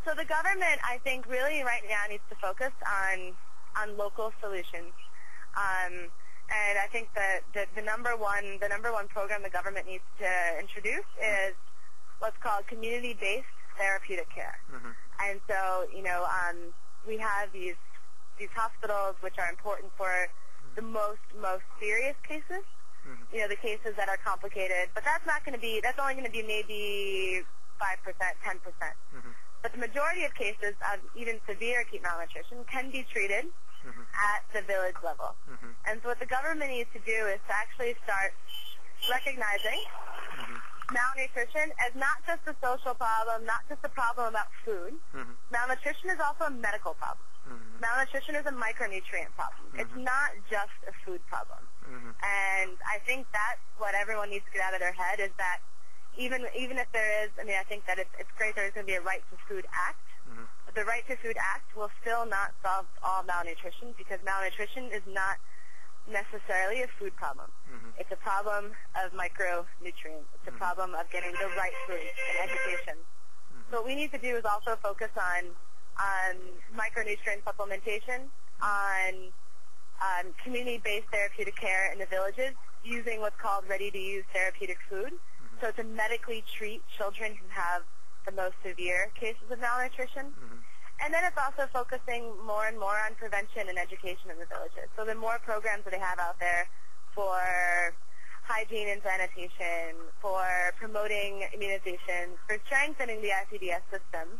So the government, I think, really right now needs to focus on local solutions. And I think that the number one program the government needs to introduce is what's called community-based therapeutic care. Mm-hmm. And so, we have these hospitals which are important for the most serious cases. Mm-hmm. The cases that are complicated, but that's only going to be maybe 5%, 10%. Mm-hmm. But the majority of cases of even severe acute malnutrition can be treated at the village level. Mm-hmm. And so what the government needs to do is to actually start recognizing malnutrition as not just a social problem, not just a problem about food. Mm-hmm. Malnutrition is also a medical problem. Mm-hmm. Malnutrition is a micronutrient problem. It's not just a food problem. Mm-hmm. And I think that's what everyone needs to get out of their head is that even if there is, I think that it's great there's going to be a Right to Food Act. Mm-hmm. But the Right to Food Act will still not solve all malnutrition because malnutrition is not necessarily a food problem. Mm-hmm. It's a problem of micronutrients. It's a problem of getting the right food and education. So what we need to do is also focus on micronutrient supplementation, on community-based therapeutic care in the villages using what's called ready-to-use therapeutic food. So to medically treat children who have the most severe cases of malnutrition. And then it's also focusing more and more on prevention and education in the villages. So the more programs that they have out there for hygiene and sanitation, for promoting immunization, for strengthening the ICDS system,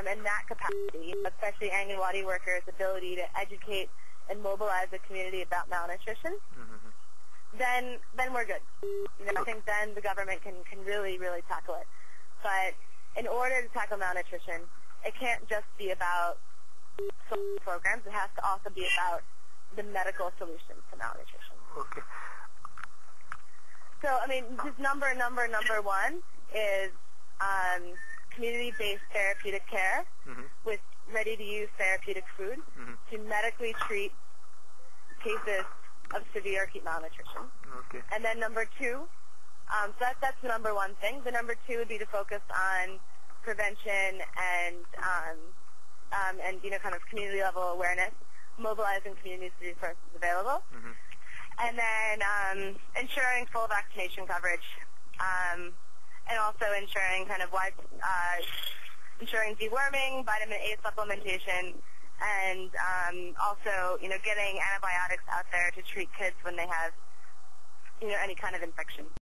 and that capacity, especially Anganwadi workers' ability to educate and mobilize the community about malnutrition, then we're good. I think then the government can really, really tackle it. But in order to tackle malnutrition, it can't just be about social programs. It has to also be about the medical solutions to malnutrition. Okay. So, just number one is community-based therapeutic care with ready-to-use therapeutic food to medically treat cases of severe acute malnutrition. Okay. And then number two, so that's the number one thing. The number two would be to focus on prevention and kind of community level awareness, mobilizing communities to resources available, and then ensuring full vaccination coverage, and also ensuring kind of ensuring deworming, vitamin A supplementation, and also getting antibiotics out there to treat kids when they have any kind of infection.